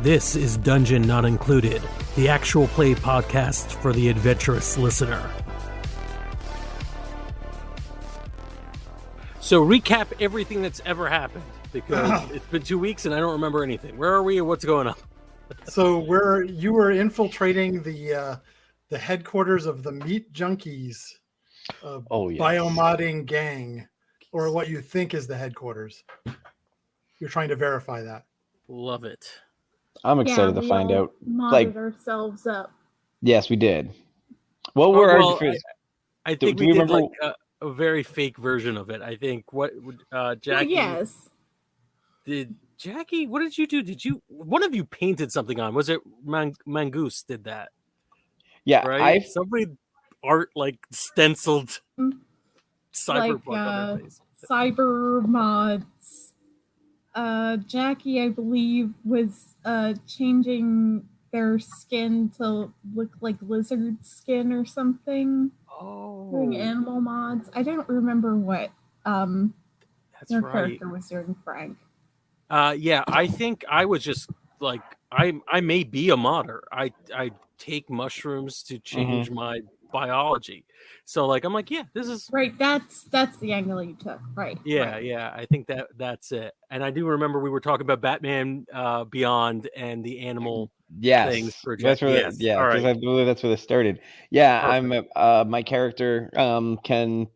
This is Dungeon Not Included, the actual play podcast for the adventurous listener. So recap everything that's ever happened, because it's been 2 weeks and I don't remember anything. Where are we and what's going on? So you were infiltrating the headquarters of the Meat Junkies biomodding gang, or what you think is the headquarters. You're trying to verify that. Love it. I'm excited to find out. Modded ourselves up. Yes, we did. I think we did like a very fake version of it. I think Jackie. Well, yes. Did Jackie? What did you do? One of you painted something on? Was it Mangoose did that? Yeah, right. Somebody art like stenciled cyberpunk on their face. Cyber mods. Jackie, I believe, was changing their skin to look like lizard skin or something. Oh, doing animal mods. I don't remember what their character was doing, Frank. Yeah, I think I was just like I may be a modder. I take mushrooms to change my biology. So like I'm like, yeah, this is right. That's the angle you took, right? Yeah, right. yeah. I think that's it. And I do remember we were talking about Batman Beyond and the animal things. For that's where yes. because I believe that's where this started. Yeah, perfect. I'm my character can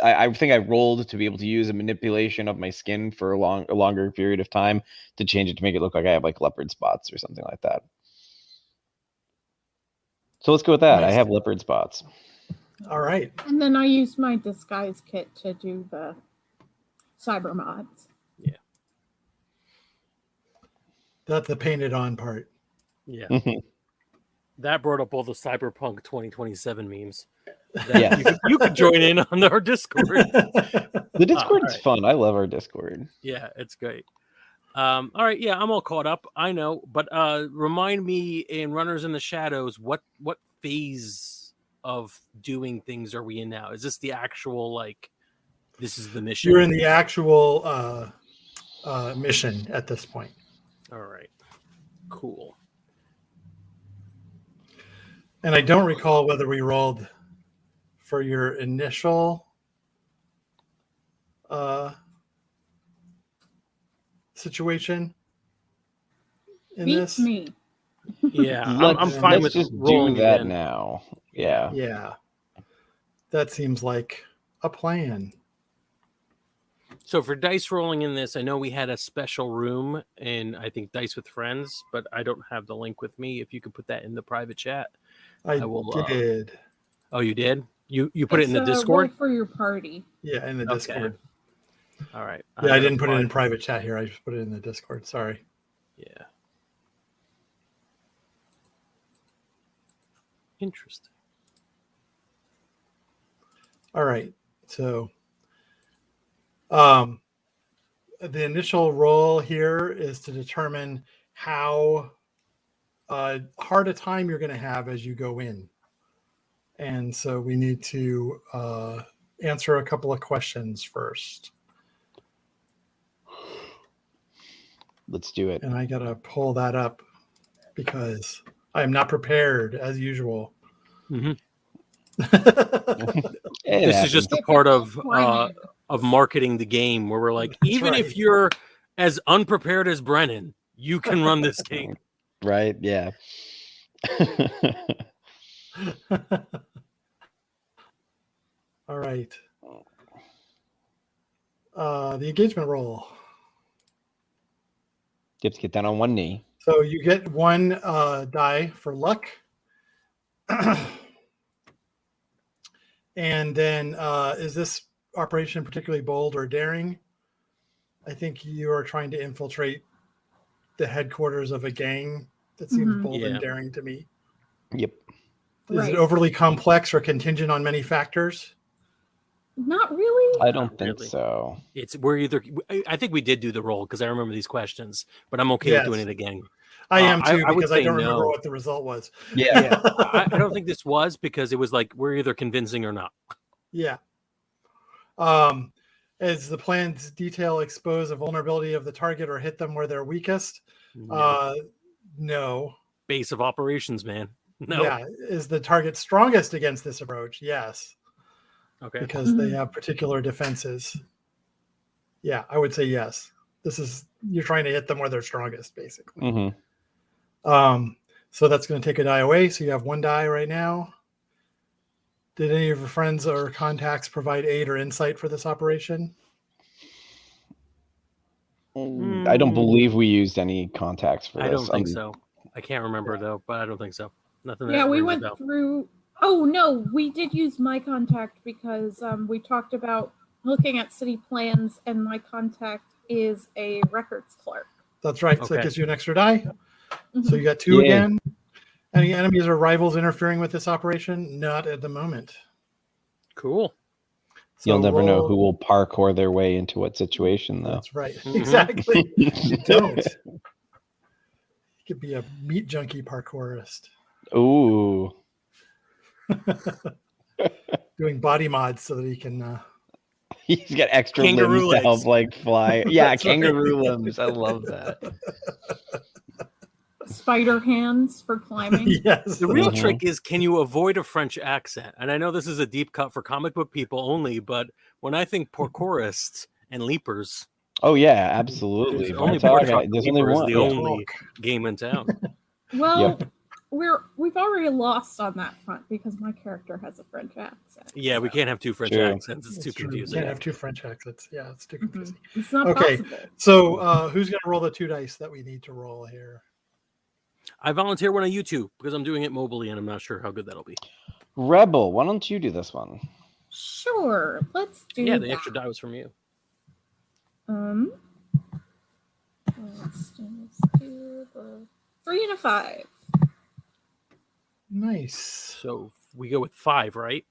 I think I rolled to be able to use a manipulation of my skin for a longer period of time to change it to make it look like I have like leopard spots or something like that. So let's go with that. Nice. I have leopard spots. All right. And then I used my disguise kit to do the cyber mods. Yeah. That's the painted on part. Yeah. That brought up all the Cyberpunk 2027 memes. Yeah. You could join in on our Discord. The Discord's fun. I love our Discord. Yeah, it's great. All right, yeah, I'm all caught up. I know, but remind me in Runners in the Shadows, what phase of doing things are we in now? Is this the actual this is the mission? You're in the actual mission at this point. All right, cool. And I don't recall whether we rolled for your initial situation in Beats this. Me. Yeah, I'm fine with just rolling do that again. now. Yeah. Yeah. That seems like a plan. So for dice rolling in this, I know we had a special room in, I think, Dice with Friends, but I don't have the link with me. If you could put that in the private chat. I will, did. Oh, you did? You put it in the Discord? For your party. Yeah, in the Discord. All right. Yeah, I didn't put it in private chat here. I just put it in the Discord. Sorry. Yeah. Interesting. All right. So the initial roll here is to determine how hard a time you're going to have as you go in. And so we need to answer a couple of questions first. Let's do it. And I got to pull that up because I am not prepared as usual. Mm-hmm. This is just a part of marketing the game where we're like, even if you're as unprepared as Brennan, you can run this game. Right? Yeah. All right. The engagement roll. You have to get down on one knee. So you get one die for luck. And then is this operation particularly bold or daring? I think you are trying to infiltrate the headquarters of a gang. That seems bold and daring to me. Yep. Is it overly complex or contingent on many factors? Not really. I don't think Really? so. We're either. I think we did do the roll because I remember these questions, but I'm okay with doing Yes. it again. I am too, I would because I say don't remember no. what the result was. Yeah, I don't think this was because it was like we're either convincing or not. Yeah. As the plan's detail expose a vulnerability of the target or hit them where they're weakest? No. No. Base of operations, man. No. Yeah. Is the target strongest against this approach? Yes. Okay. Because they have particular defenses. Yeah, I would say yes. You're trying to hit them where they're strongest, basically. Mm-hmm. So that's going to take a die away. So you have 1 die right now. Did any of your friends or contacts provide aid or insight for this operation? I don't believe we used any contacts for this. I don't think so. I can't remember though, but I don't think so. Nothing. Yeah, that we rings a went bell. through. Oh no, we did use my contact because we talked about looking at city plans, and my contact is a records clerk. That's right. So it Okay. gives you an extra die. Mhm. So you got 2 Yay. again. Any enemies or rivals interfering with this operation? Not at the moment. Cool. So You'll never know roll- who will parkour their way into what situation, though. That's right. Mhm. Exactly. You don't. You could be a meat junkie parkourist Ooh. doing body mods so that he can. He's got extra Kangaroo limbs to help legs. like fly. Yeah, That's right. kangaroo limbs. I love that. Spider hands for climbing. Yes. The real Mhm. trick is, can you avoid a French accent? And I know this is a deep cut for comic book people only, but when I think parkourists and leapers, Oh yeah, absolutely. there's only Vartog, Pork there's only Leaper is one. the Yeah. only game in town. Well, we've already lost on that front because my character has a French accent. Yeah, we can't have 2 French True. accents. It's too It's true. You confusing. can't have 2 French accents. Yeah, it's too Mhm. confusing. It's not Okay. possible. So who's going to roll the 2 dice that we need to roll here? I volunteer one of you two because I'm doing it mobily and I'm not sure how good that'll be. Rebel, why don't you do this one? Sure, let's do Yeah, that. the extra die was from you. Let's do the 3 and a 5. Nice. So we go with 5, right?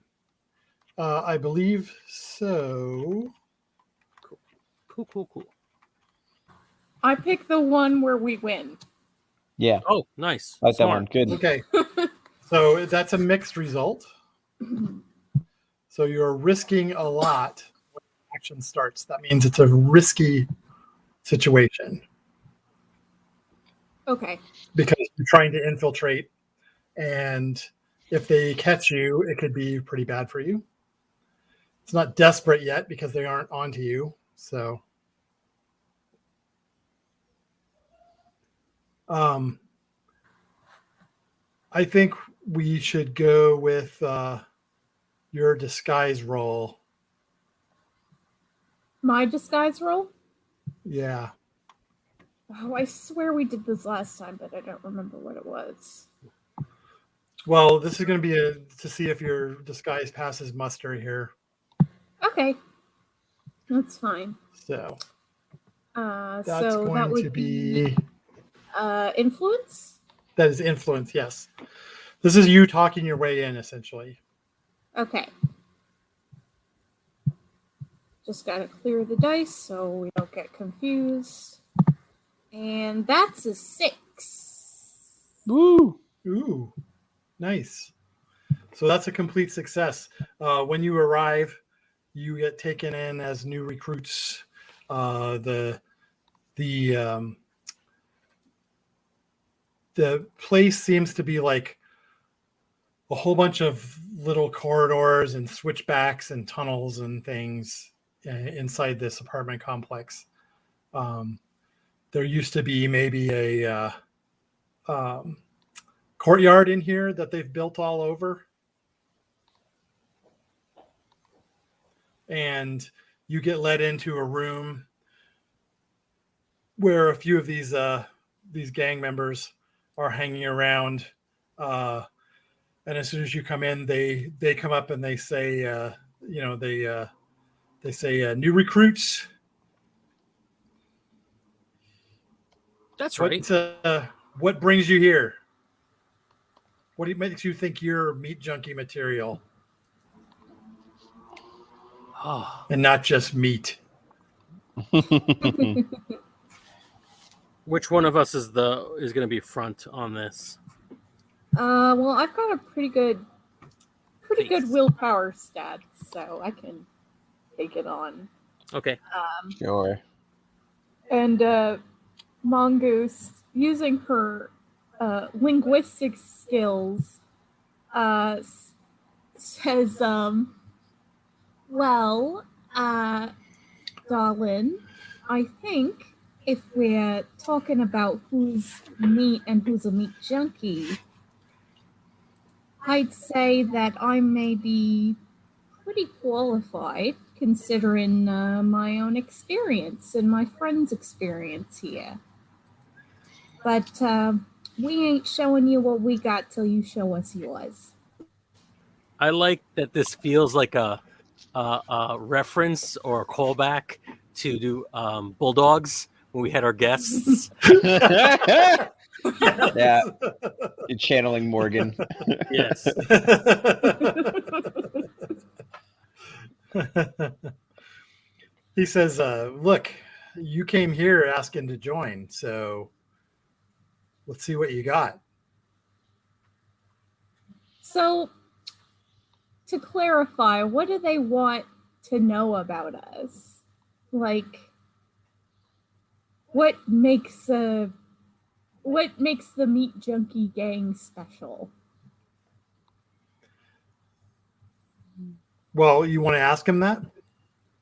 I believe so. Cool. I pick the one where we win. Yeah, Oh, nice. like that Smart. one. Good. Okay. So that's a mixed result. So you're risking a lot when action starts. That means it's a risky situation Okay. because you're trying to infiltrate, and if they catch you, it could be pretty bad for you. It's not desperate yet because they aren't onto you. So I think we should go with your disguise roll. My disguise roll? Yeah. Oh, I swear we did this last time, but I don't remember what it was. Well, this is going to be to see if your disguise passes muster here. Okay. That's fine. So That's that's so going that would to be influence? that is influence. Yes, this is you talking your way in, essentially. Okay. Just gotta clear the dice so we don't get confused. And that's a 6. Woo! Ooh, nice. So that's a complete success. When you arrive, you get taken in as new recruits. The place seems to be like a whole bunch of little corridors and switchbacks and tunnels and things inside this apartment complex. There used to be maybe a courtyard in here that they've built all over. And you get led into a room where a few of these gang members are hanging around. And as soon as you come in, they come up and they say, they say new recruits. That's right. What brings you here? What makes you think you're meat junkie material? Oh, and not just meat. which one of us is going to be front on this? Well, I've got a pretty good Face. willpower stat, so I can take it on. Okay. Sure. And Mongoose, using her linguistic skills, says, well, darling, I think if we're talking about who's meat and who's a meat junkie, I'd say that I may be pretty qualified considering my own experience and my friend's experience here. But we ain't showing you what we got till you show us yours. I like that this feels like a reference or a callback to do Bulldogs when we had our guests. Yeah, you're channeling Morgan. Yes. He says, look, you came here asking to join, so let's see what you got. So, to clarify, what do they want to know about us? Like, what makes the meat junkie gang special? Well, you want to ask him that?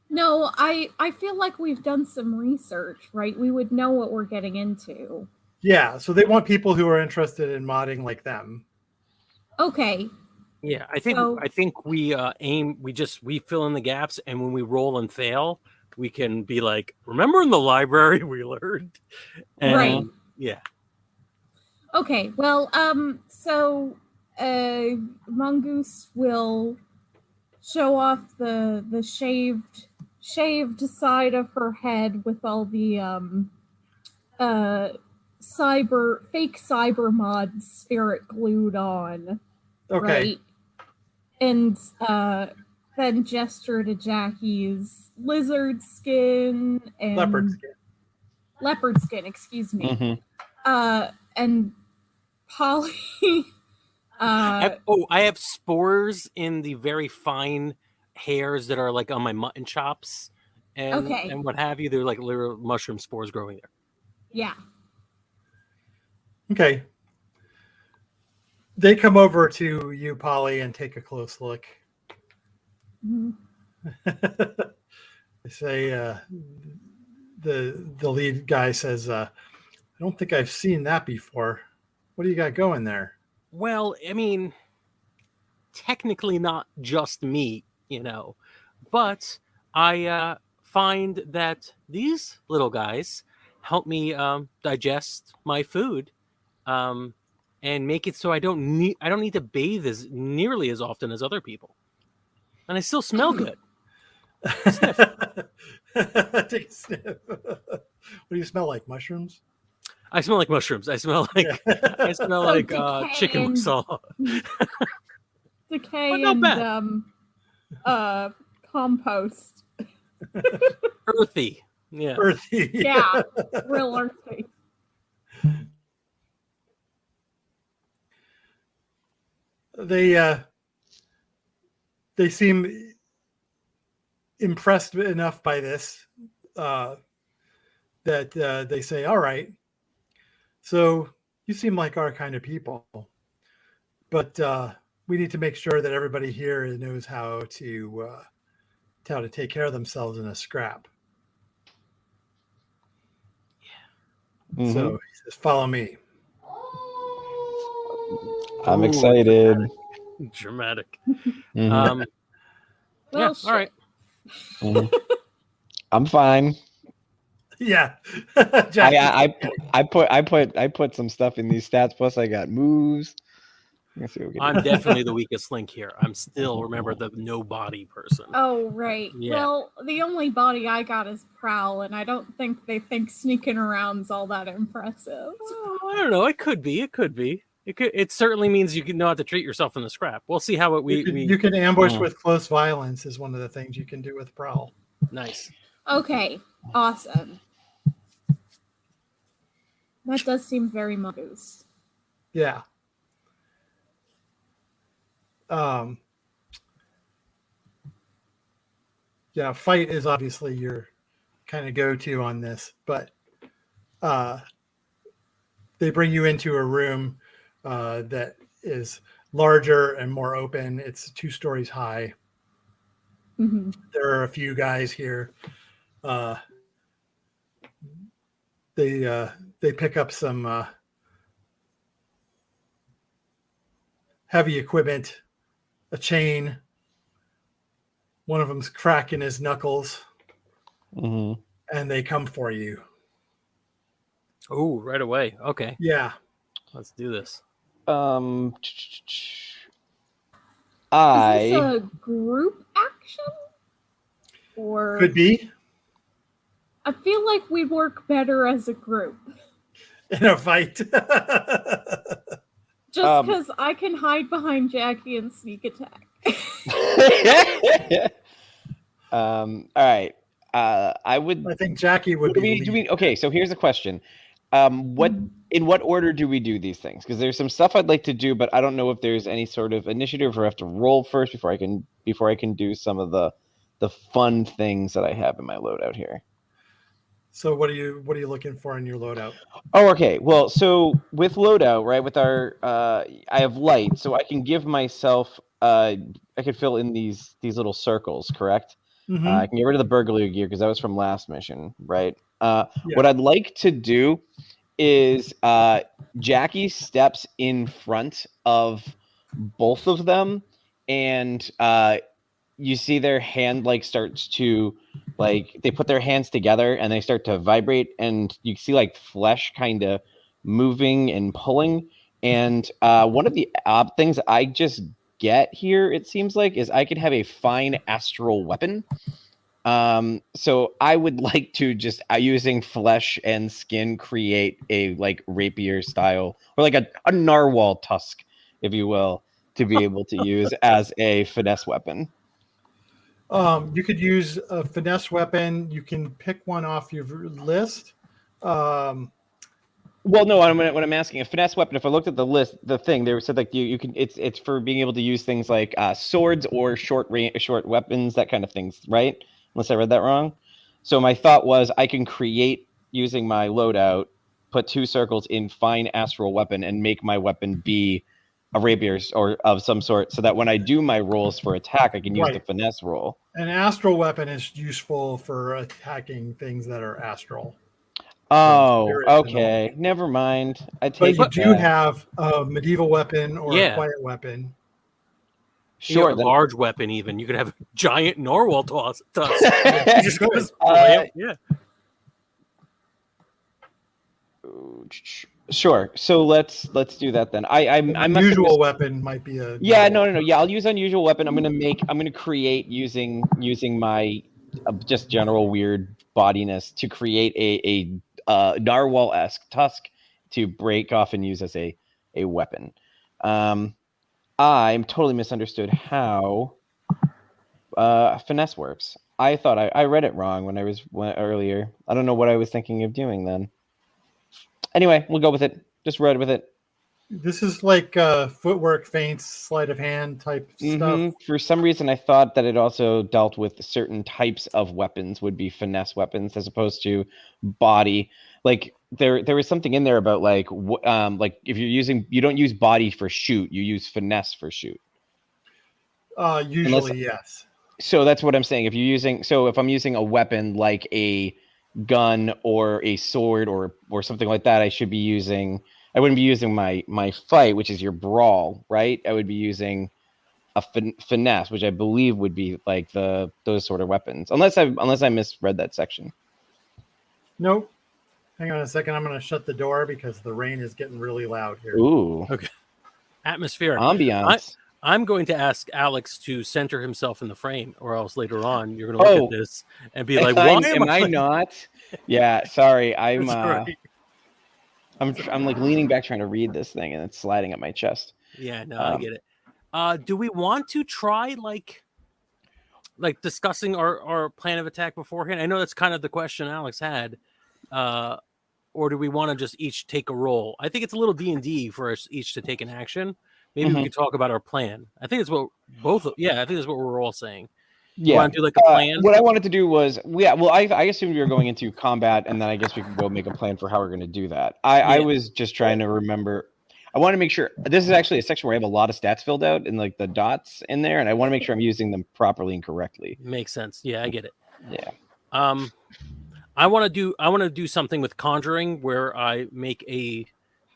No, I feel like we've done some research, right? We would know what we're getting into. Yeah, so they want people who are interested in modding like them. Okay. Yeah, I think we we fill in the gaps, and when we roll and fail, we can be like, remember in the library we learned? And, right. Yeah. Okay, well, so Mongoose will show off the shaved side of her head with all the fake cyber mod spirit glued on. Okay. Right? And then gesture to Jackie's lizard skin and leopard skin, excuse me. Mm-hmm. And Polly. I have spores in the very fine hairs that are like on my mutton chops and what have you. They're like literal mushroom spores growing there. Yeah. Okay. They come over to you, Polly, and take a close look. Mm-hmm. They say, the lead guy says, I don't think I've seen that before. What do you got going there? Well, I mean, technically not just meat, but I find that these little guys help me digest my food and make it so I don't need to bathe as nearly as often as other people, and I still smell good. Sniff. Take a sniff. What do you smell like? Mushrooms? I smell like mushrooms. I smell like chicken masala. Decay and compost. Earthy. Yeah. Earthy. Yeah. Real earthy. They seem impressed enough by this that they say, all right, so you seem like our kind of people, but we need to make sure that everybody here knows how to take care of themselves in a scrap. Yeah. Mm-hmm. So he says, follow me. I'm excited. Dramatic. Mm-hmm. Well, all right. Mm-hmm. I'm fine. Yeah. I put some stuff in these stats. Plus, I got moves. I'm definitely the weakest link here. I'm still the no body person. Oh right. Yeah. Well, the only body I got is prowl, and I don't think they think sneaking around's all that impressive. Oh, I don't know. It could be. It certainly means you can know how to treat yourself in the scrap. We'll see how You can ambush Mm. with close violence is one of the things you can do with Prowl. Nice. Okay, awesome. That does seem very modest. Yeah. Yeah, fight is obviously your kind of go-to on this, but they bring you into a room that is larger and more open. It's 2 stories high. Mhm. There are a few guys here. They pick up some heavy equipment, a chain. One of them's cracking his knuckles, Mm-hmm. and they come for you. Oh, right away. Okay, Yeah. let's do this. Um, Is this I a group action? Or Could be I feel like we work better as a group. in a fight. Just because I can hide behind Jackie and sneak attack. All right. I would. I think Jackie would be. Okay, so here's a question. In what order do we do these things? Because there's some stuff I'd like to do, but I don't know if there's any sort of initiative or I have to roll first before I can do some of the fun things that I have in my loadout here. So what are you looking for in your loadout? Oh, okay. Well, so with loadout, right, with our I have light, so I can give myself I could fill in these little circles, correct? Mm-hmm. I can get rid of the burglary gear because that was from last mission, right? Yeah. What I'd like to do is Jackie steps in front of both of them, and you see their hand like starts to like they put their hands together and they start to vibrate, and you see like flesh kind of moving and pulling. And one of the things I just get here, it seems like, is I could have a fine astral weapon. So I would like to just using flesh and skin create a like rapier style or like a narwhal tusk, if you will, to be able to use as a finesse weapon. You could use a finesse weapon. You can pick one off your list. Well, no, when I'm asking a finesse weapon, if I looked at the list, the thing they said like you can it's for being able to use things like swords or short weapons, that kind of things, right? Unless I read that wrong. So my thought was I can create using my loadout, put 2 circles in fine astral weapon, and make my weapon be a rapier or of some sort, so that when I do my rolls for attack, I can use the finesse roll. An astral weapon is useful for attacking things that are astral. Oh, okay. Never mind. But you do have a medieval weapon or Yeah. a quiet weapon. Sure, a large weapon even. You could have a giant narwhal tusk. Just goes, yeah. Sure. So let's do that then. I'm unusual weapon might be a no. Yeah, I'll use unusual weapon. I'm gonna create using my just general weird bodiness to create a narwhal-esque tusk to break off and use as a weapon. I'm totally misunderstood how finesse works. I thought I read it wrong when I was earlier. I don't know what I was thinking of doing then. Anyway, we'll go with it. Just ride with it. This is like footwork, feints, sleight of hand type stuff. For some reason, I thought that it also dealt with certain types of weapons would be finesse weapons as opposed to body. Like there was something in there about like if you don't use body for shoot, you use finesse for shoot. Usually, yes. So that's what I'm saying. If I'm using a weapon like a gun or a sword or something like that, I wouldn't be using my fight, which is your brawl, right? I would be using a finesse, which I believe would be like those sort of weapons, unless I misread that section. Nope. Hang on a second. I'm going to shut the door because the rain is getting really loud here. Ooh. Okay. Atmosphere. Ambiance. I'm going to ask Alex to center himself in the frame, or else later on you're going to look at this and be like, "Why am I not?" Yeah, sorry. I'm. Right. I'm like leaning back trying to read this thing, and it's sliding up my chest. Yeah, no, I get it. Do we want to try like discussing our plan of attack beforehand? I know that's kind of the question Alex had. Or do we want to just each take a roll? I think it's a little D&D for us each to take an action. Maybe we could talk about our plan. I think it's what I think that's what we're all saying. You want to do like a plan? What I wanted to do was, I assumed we were going into combat, and then I guess we could go make a plan for how we're going to do that. I was just trying to remember. I want to make sure this is actually a section where I have a lot of stats filled out and like the dots in there, and I want to make sure I'm using them properly and correctly. Makes sense. Yeah, I get it. Yeah. I want to do something with conjuring where I make a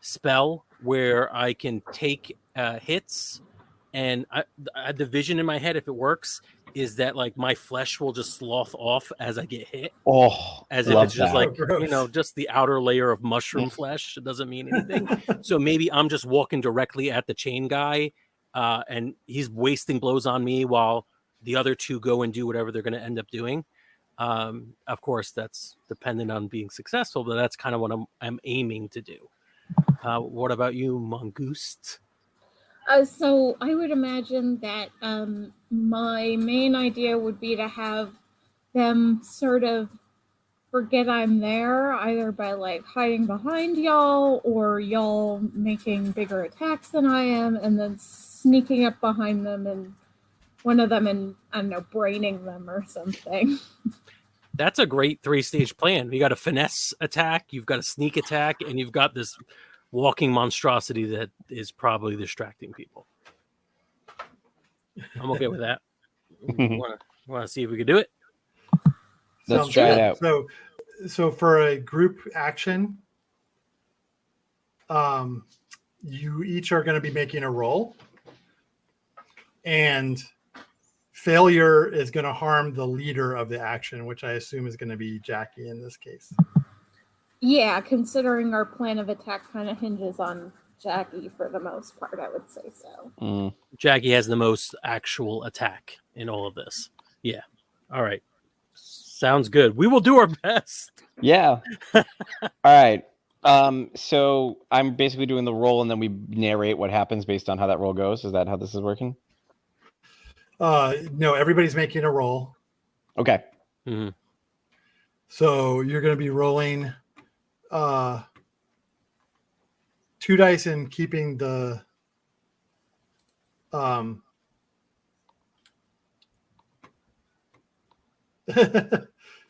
spell where I can take hits, and the vision in my head, if it works, is that like my flesh will just slough off as I get hit. Oh, as if it's just like just the outer layer of mushroom flesh. It doesn't mean anything. So maybe I'm just walking directly at the chain guy, and he's wasting blows on me while the other two go and do whatever they're going to end up doing. Of course, that's dependent on being successful, but that's kind of what I'm aiming to do. What about you, Mongoose? So I would imagine that my main idea would be to have them sort of forget I'm there, either by like hiding behind y'all or y'all making bigger attacks than I am, and then sneaking up behind them and one of them and, I don't know, braining them or something. That's a great 3-stage plan. You got a finesse attack, you've got a sneak attack, and you've got this walking monstrosity that is probably distracting people. I'm okay with that. Want to see if we could do it? Let's try it out. So for a group action, you each are going to be making a roll, and failure is going to harm the leader of the action, which I assume is going to be Jackie in this case. Yeah, considering our plan of attack kind of hinges on Jackie for the most part, I would say so. Jackie has the most actual attack in all of this. Yeah. All right. Sounds good. We will do our best. Yeah. All right. So I'm basically doing the roll, and then we narrate what happens based on how that roll goes. Is that how this is working? No, everybody's making a roll. Okay. Mm-hmm. So you're going to be rolling 2 dice and keeping the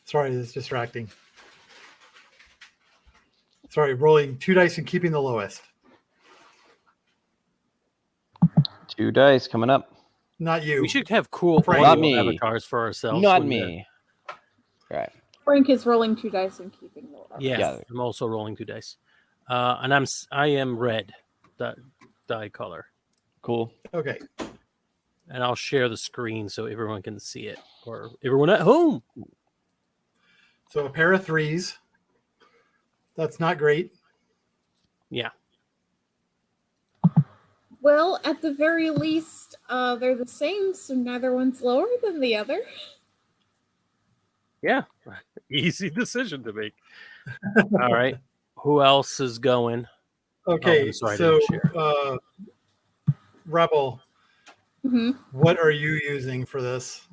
sorry, it's distracting. Sorry, rolling 2 dice and keeping the lowest. 2 dice coming up. Not you. We should have cool Not me. avatars for ourselves. Not me. All right. Frank is rolling 2 dice and keeping the lowest. Yeah, I'm also rolling 2 dice. And I am red die color. Cool. Okay. And I'll share the screen so everyone can see it, or everyone at home. So a pair of 3s. That's not great. Yeah. Well, at the very least, they're the same, so neither one's lower than the other. Yeah. Easy decision to make. All right. Who else is going? Okay, sorry, so Rebel, what are you using for this?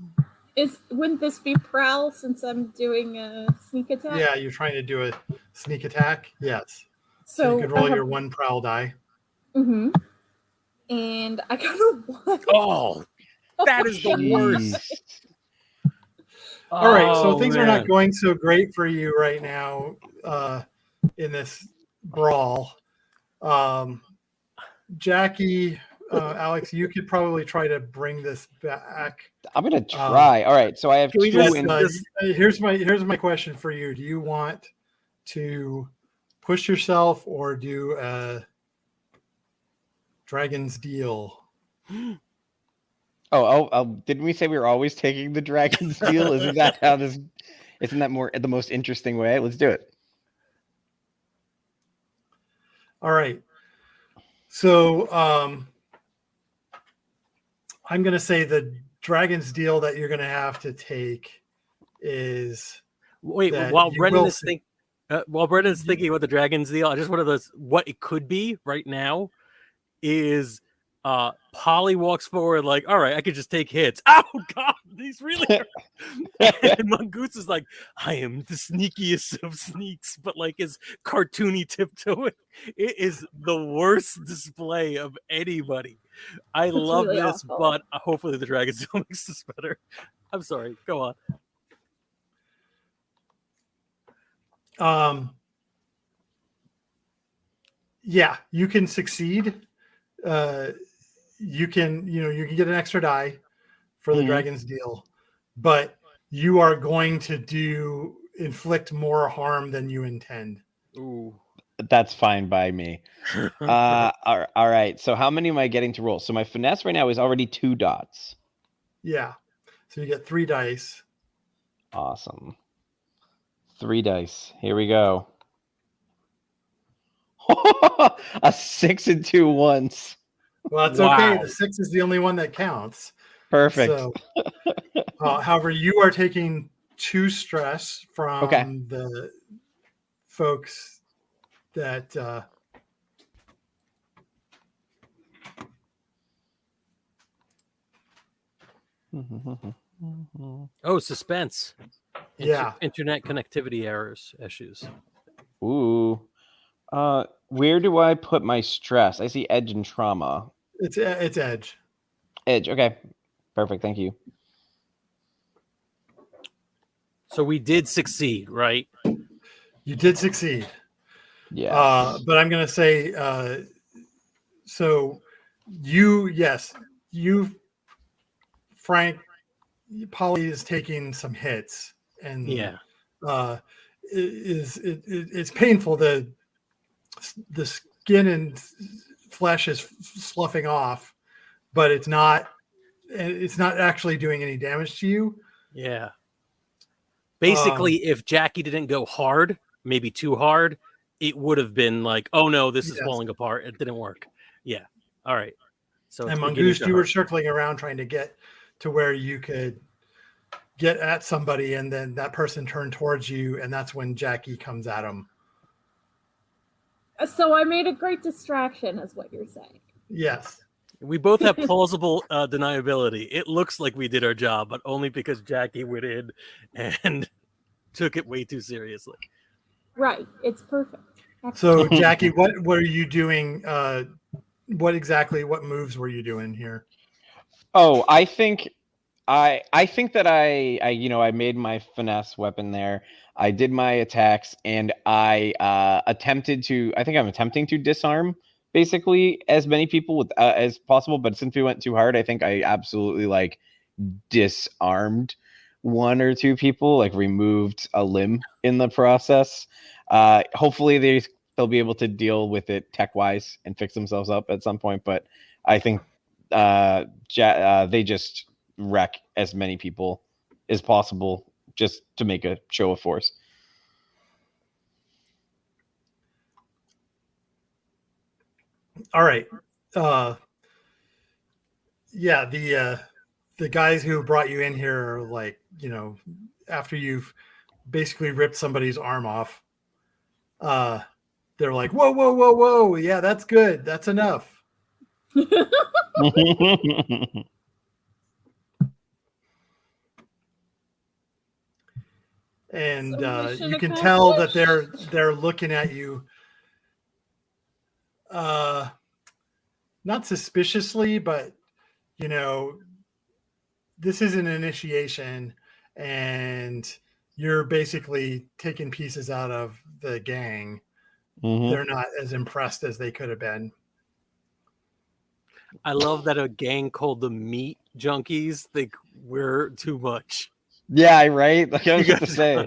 Wouldn't this be prowl since I'm doing a sneak attack? Yeah, you're trying to do a sneak attack? Yes. So you could roll your 1 prowl die. Mm-hmm. And I got a 1. Oh, that is the worst. All right, so things are not going so great for you right now in this brawl. Jackie, Alex, you could probably try to bring this back. I'm gonna try. All right, so I have 2. Here's my question for you. Do you want to push yourself or do a Dragon's Deal? Oh, didn't we say we were always taking the Dragon's Deal? Isn't that how this? Isn't that more the most interesting way? Let's do it. All right. So I'm going to say the Dragon's Deal that you're going to have to take is. Wait, while running this thing. While Brendan's thinking about the Dragons deal, I just one of those what it could be right now is Polly walks forward like, all right, I could just take hits. Oh God, these really hurt. And Mongoose is like, I am the sneakiest of sneaks, but like his cartoony tiptoeing. It is the worst display of anybody. I love really this, awful. but hopefully the Dragons deal makes this better. I'm sorry. Go on. Yeah, you can succeed. You can get an extra die for the Dragons deal, but you are going to inflict more harm than you intend. Ooh. That's fine by me. All right. So how many am I getting to roll? So my finesse right now is already 2 dots. Yeah. So you get 3 dice. Awesome. 3 dice. Here we go. A 6 and 2 ones. Well, that's okay. The 6 is the only one that counts. Perfect. So, however, you are taking 2 stress from the folks that Oh, suspense. Yeah. Internet connectivity issues. Ooh. Where do I put my stress? I see edge and trauma. It's edge. Edge. Okay. Perfect. Thank you. So we did succeed, right? You did succeed. Yeah. But I'm going to say, so Frank, Polly is taking some hits, and it's painful. The skin and flesh is sloughing off, but it's not actually doing any damage to you. Yeah. Basically, if Jackie didn't go hard, maybe too hard, it would have been like, oh no, this is falling apart. It didn't work. Yeah. All right. So and Mongoose, you were circling around trying to get to where you could get at somebody, and then that person turned towards you, and that's when Jackie comes at him. So I made a great distraction, is what you're saying. Yes. We both have plausible deniability. It looks like we did our job, but only because Jackie went in and took it way too seriously. Right. It's perfect. So, Jackie, what were you doing? What moves were you doing here? Oh, I think that I made my finesse weapon there. I did my attacks, and I I'm attempting to disarm basically as many people as possible. But since we went too hard, I think I absolutely disarmed 1 or 2 people, removed a limb in the process. Hopefully they'll be able to deal with it tech wise and fix themselves up at some point. But I think they just wreck as many people as possible just to make a show of force. All right. The guys who brought you in here are after you've basically ripped somebody's arm off, they're like, whoa. Yeah, that's good. That's enough. And you can tell that they're looking at you not suspiciously, but this is an initiation, and you're basically taking pieces out of the gang. They're not as impressed as they could have been. I love that a gang called the Meat Junkies think we're too much. Yeah, right. Like I was going to say.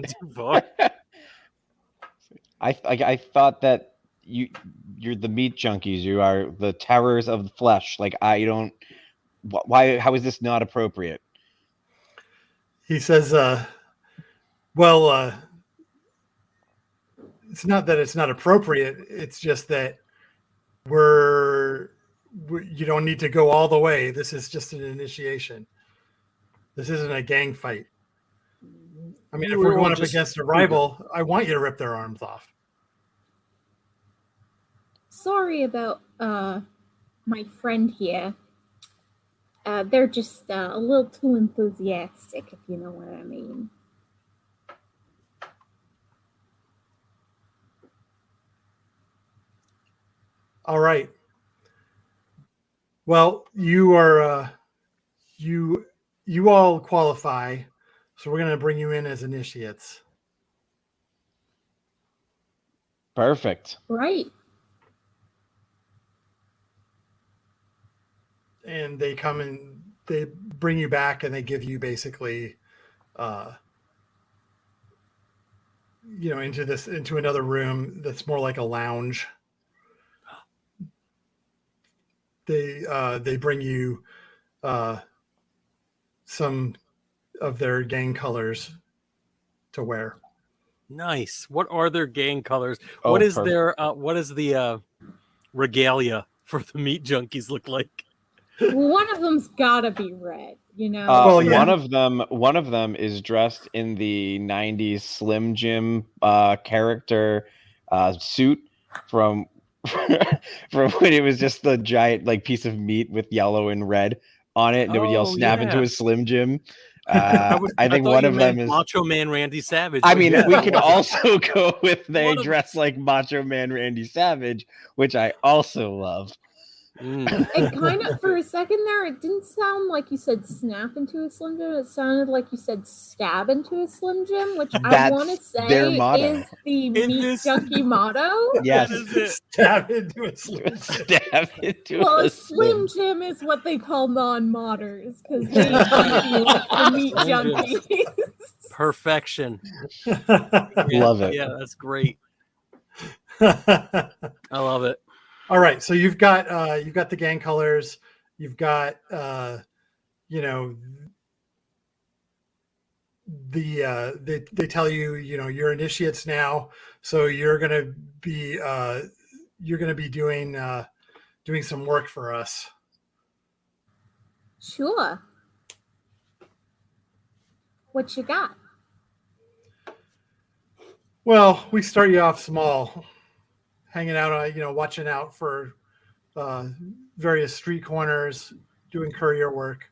I thought that you're the meat junkies. You are the terrors of the flesh. Why? How is this not appropriate? He says, it's not that it's not appropriate. It's just that you don't need to go all the way. This is just an initiation. This isn't a gang fight. I mean, You if we're were all going up just against a rival, I want you to rip their arms off. Sorry about my friend here. They're just a little too enthusiastic, if you know what I mean. All right. Well, you are you all qualify, so we're going to bring you in as initiates. Perfect. Right. And they come and they bring you back, and they give you basically, into another room that's more like a lounge. They bring you some of their gang colors to wear. Nice. What are their gang colors? Oh, What is perfect. their what is the regalia for the meat junkies look like? One of them's gotta be red, you know. Well, yeah. One of them is dressed in the '90s Slim Jim character suit from from when it was just the giant like piece of meat with yellow and red on it, and it would yell Oh, "Snap into yeah. a Slim Jim." I think thought one you of them meant is. Macho Man Randy Savage. I but mean, yeah, we that could was- also go with they One of- dress like Macho Man Randy Savage, which I also love. Mm. It kind of, for a second there, it didn't sound like you said snap into a Slim Jim. It sounded like you said stab into a Slim Jim, which I That's want to say their motto. is the In meat this- junkie motto. Yes. That is it. Stab into a Slim Jim. Stab into Well, a a Slim Slim. Jim is what they call non-modders because they might be like the meat Slim Jims. junkies. Perfection. Love it. Yeah, that's great. I love it. All right, so you've got the gang colors. You've got they tell you you're initiates now, so you're gonna be doing some work for us. Sure. What you got? Well, we start you off small, hanging out, watching out for various street corners, doing courier work.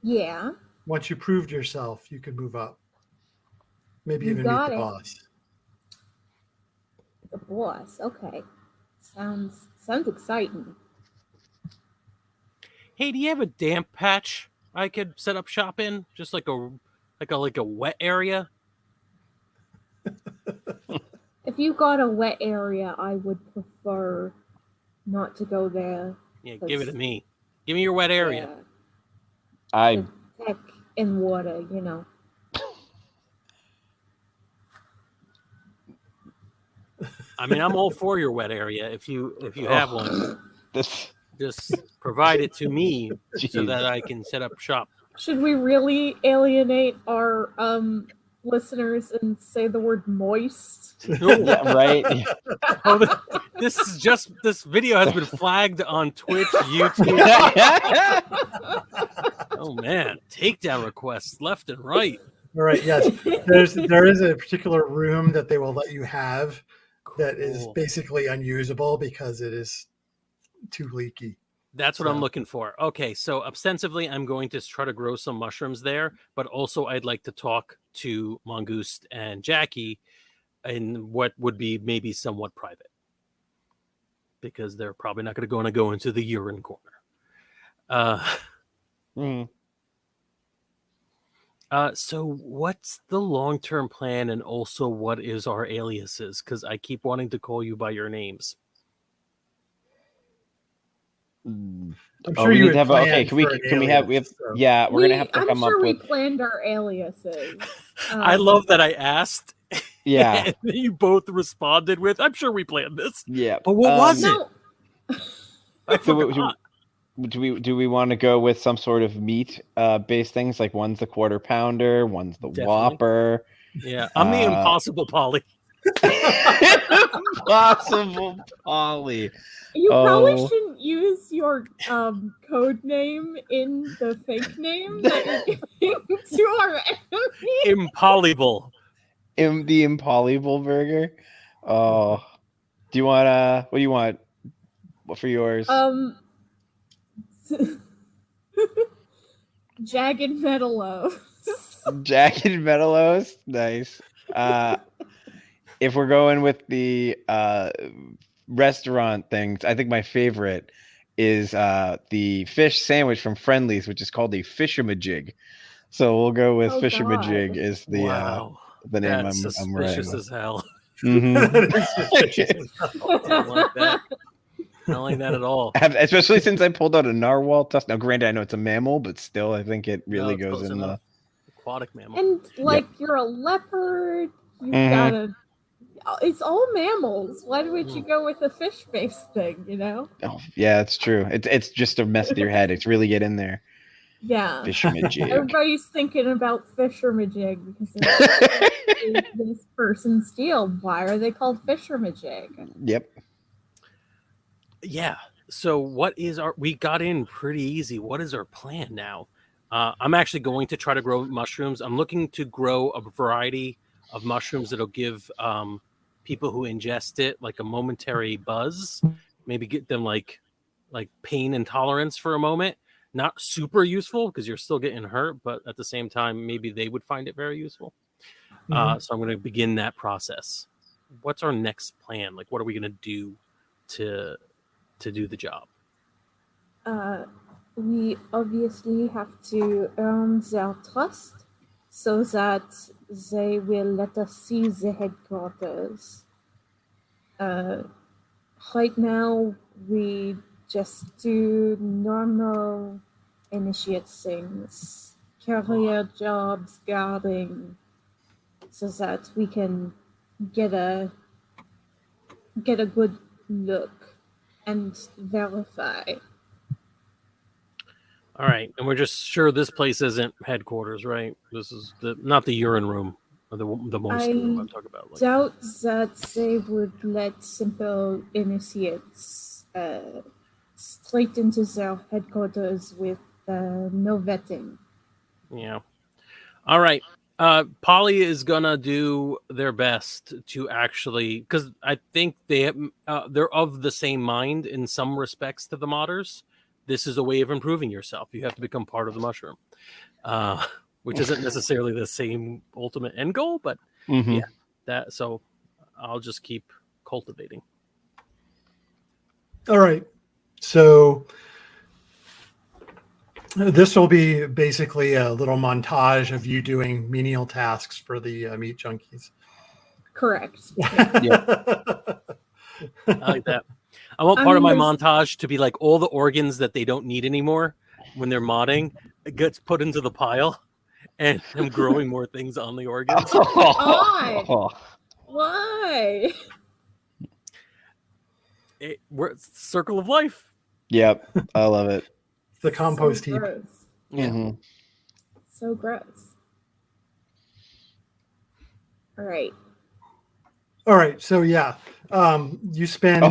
Yeah. Once you proved yourself, you could move up. Maybe You even meet got the it. boss. The boss. Okay. Sounds exciting. Hey, do you have a damp patch I could set up shop in? Just like a wet area? If you got a wet area, I would prefer not to go there. Yeah, give it to me. Give me your wet area. I The tech and water, you know. I mean, I'm all for your wet area. If you have one, this just provide it to me so Jeez. that I can set up shop. Should we really alienate our listeners and say the word moist? yeah, right. Oh, this video has been flagged on Twitch, YouTube. Oh man, takedown requests left and right. All right, yes. There is a particular room that they will let you have that is Cool. basically unusable because it is too leaky. That's what I'm So- looking for. Okay, so ostensibly I'm going to try to grow some mushrooms there, but also I'd like to talk to Mongoose and Jackie in what would be maybe somewhat private, because they're probably not going to go into the urine corner. Mm. So what's the long-term plan, and also what is our aliases? Because I keep wanting to call you by your names. I'm Oh, sure we you need would to have. plan Okay, can we for an we have alias, so- yeah, we're gonna have to I'm come sure up we with planned our aliases. I love that I asked. yeah. And then you both responded with, "I'm sure we planned this." Yeah. But what was it? No, I Do we, forgot. do we want to go with some sort of meat based things, like one's the quarter pounder, one's the Definitely. Whopper? Yeah, I'm the Uh, impossible Polly. Impossible Polly. you probably Oh. shouldn't don't use your code name in the fake name that you're giving to our enemy. Impollible. The Impollible burger. Oh, do you want what do you want? What for yours? Jagged Metallos. Jagged Metallos. Nice. If we're going with the restaurant things, I think my favorite is the fish sandwich from Friendly's, which is called a fishermajig. So we'll go with Oh, fishermajig God. is the Wow. name That's I'm riding suspicious with. as hell. Mhm. That is suspicious as hell. I don't like that. I don't like that at all. Especially since I pulled out a narwhal tusk. Now, granted, I know it's a mammal, but still, I think it really it's goes close in enough. Aquatic mammal. And like you're a leopard, you've Mhm. got a. It's all mammals. Why would you go with a fish-based thing? You know? Oh, yeah, it's true. It's just to mess with your head. It's really get in there. Yeah. Fishermajig. Everybody's thinking about fishermajig because it's this person's deal. Why are they called fishermajig? Yep. Yeah. So what is we got in pretty easy. What is our plan now? I'm actually going to try to grow mushrooms. I'm looking to grow a variety of mushrooms that'll give people who ingest it like a momentary buzz, maybe get them like pain intolerance for a moment. Not super useful because you're still getting hurt, but at the same time, maybe they would find it very useful. So I'm going to begin that process. What's our next plan? Like, what are we going to do to do the job? We obviously have to earn their trust so that they will let us see the headquarters. Right now, we just do normal initiate things, career jobs, guarding, so that we can get a good look and verify. All right, and we're just sure this place isn't headquarters, right? This is not the urine room or the moist room I'm talking about. Like, Doubt that they would let simple initiates straight into their headquarters with no vetting. yeah. All right. Polly is gonna do their best to actually, because I think they're of the same mind in some respects to the modders. This is a way of improving yourself. You have to become part of the mushroom, which isn't necessarily the same ultimate end goal, but yeah, that. So I'll just keep cultivating. All right. So this will be basically a little montage of you doing menial tasks for the meat junkies. Correct. I like that. I want part of my montage to be like all the organs that they don't need anymore when they're modding. It gets put into the pile, and I'm growing more things on the organs. Why? We're circle of life. Yep, I love it. The compost heap. Yeah. So gross. All right. All right. So yeah, you spend a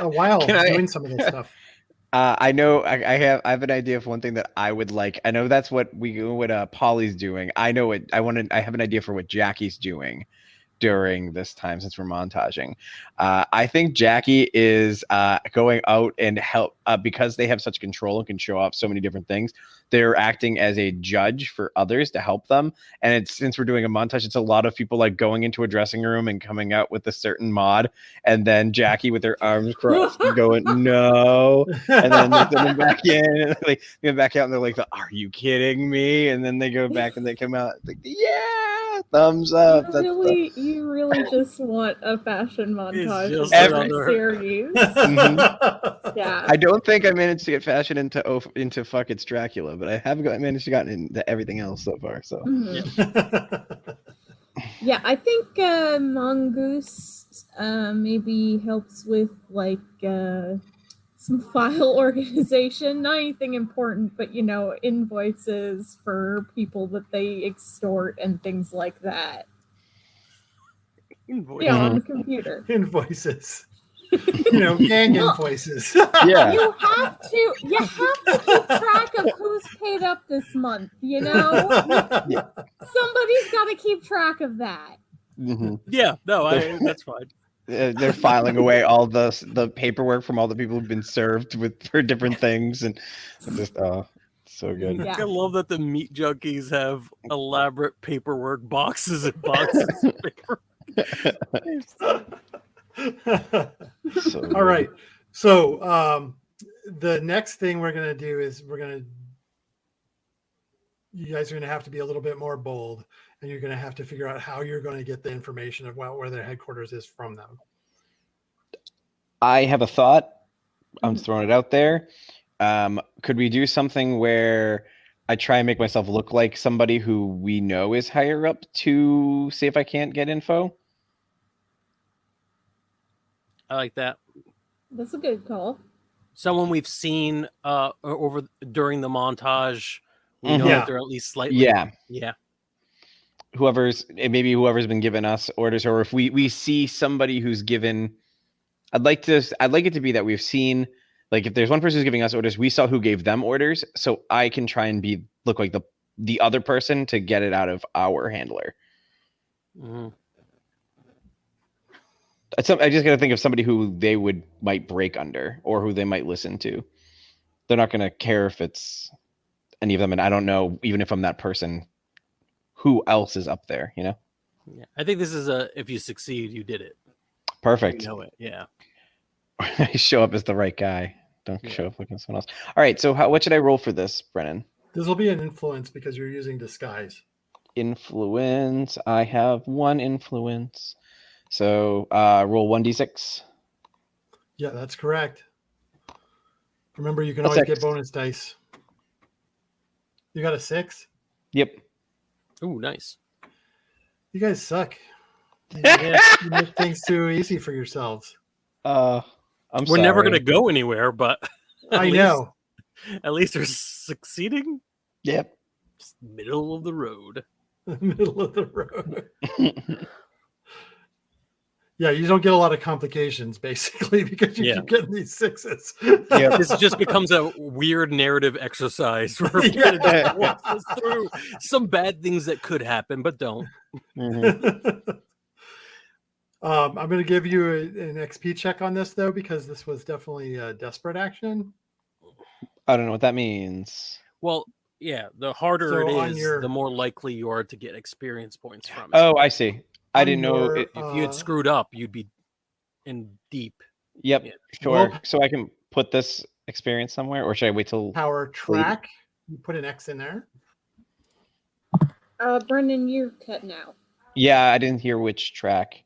while doing some of this stuff. I know I have an idea of one thing that I would like. I know that's what Polly's doing. I know it. I have an idea for what Jackie's doing during this time since we're montaging. I think Jackie is going out and help because they have such control and can show off so many different things. They're acting as a judge for others to help them. And since we're doing a montage, it's a lot of people like going into a dressing room and coming out with a certain mod, and then Jackie with her arms crossed going no, and then they send them back in, and they get back out, and they're like, "Are you kidding me?" And then they go back and they come out like, "Yeah, thumbs up." You really just want a fashion montage just of every series. Yeah. I don't think I managed to get fashion into Fuck It's Dracula, but I have managed to get into everything else so far. So yeah, I think Mongoose maybe helps with like some file organization, not anything important, but invoices for people that they extort and things like that. Invoices. Yeah, on the computer. Invoices. gang invoices. Yeah. You have to keep track of who's paid up this month, Somebody's got to keep track of that. Mhm. Yeah, no, that's fine. They're filing away all the paperwork from all the people who've been served for different things, and just so good. Yeah. I love that the meat junkies have elaborate paperwork boxes and boxes of paper. So All right. So the next thing we're going to do is you guys are going to have to be a little bit more bold, and you're going to have to figure out how you're going to get the information of where their headquarters is from them. I have a thought. I'm throwing it out there. Could we do something where I try and make myself look like somebody who we know is higher up to see if I can't get info? I like that. That's a good call. Someone we've seen over during the montage. We know Yeah. that they're at least slightly. Yeah. Whoever's been giving us orders, or if we see somebody who's given, I'd like it to be that we've seen, like, if there's one person who's giving us orders, we saw who gave them orders, so I can try and look like the other person to get it out of our handler. Mm-hmm. I just got to think of somebody who they might break under, or who they might listen to. They're not going to care if it's any of them, and I don't know, even if I'm that person, who else is up there, Yeah, I think this is if you succeed, you did it. Perfect. You know it. Yeah. I show up as the right guy. Don't show up looking someone else. All right. So what should I roll for this, Brennan? This will be an influence because you're using disguise. Influence. I have 1 influence. So roll 1d6. Yeah, that's correct. Remember, you can always get bonus dice. You got a 6? Yep. Ooh, nice. You guys suck. You make things too easy for yourselves. We're never going to go anywhere, but I know. At least they're succeeding. Yep. Just middle of the road. Middle of the road. Yeah, you don't get a lot of complications, basically, because you keep getting these 6s. Yeah, this just becomes a weird narrative exercise where we're going to walk us through some bad things that could happen, but don't. Mm-hmm. I'm going to give you an XP check on this, though, because this was definitely a desperate action. I don't know what that means. Well, yeah, the harder it is, the more likely you are to get experience points from it. Oh, I see. I didn't know. If you had screwed up, you'd be in deep. Yep, sure. So I can put this experience somewhere, or should I wait till power track? You put an X in there. Brendan, you're cutting out. Yeah, I didn't hear which track.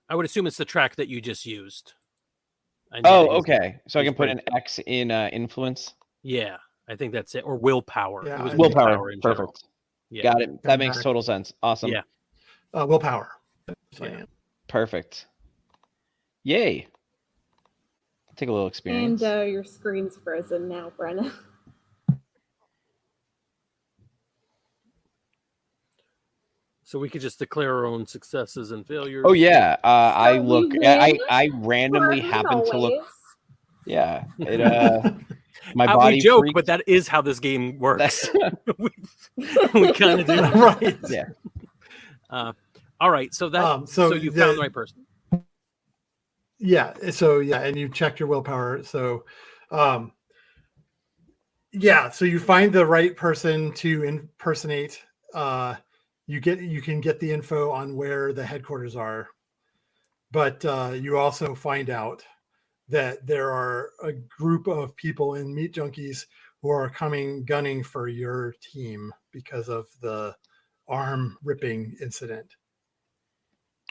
I would assume it's the track that you just used. Oh, okay. So I can put an X in influence. Yeah, I think that's it. Or willpower. Yeah, it was willpower. in Perfect. general. Yeah. Got it. That makes total sense. Awesome. Yeah. Willpower. Yeah. Perfect. Yay. Take a little experience. And your screen's frozen now, Brenna. So we could just declare our own successes and failures. Oh yeah. I randomly happen to look. Yeah. It my body. We joke, freaked. but that is how this game works. we kind of do. Right. Yeah. All right. So that so you found the right person. Yeah. So and you checked your willpower. So so you find the right person to impersonate. You can get the info on where the headquarters are, but you also find out that there are a group of people in Meat Junkies who are gunning for your team because of the arm ripping incident.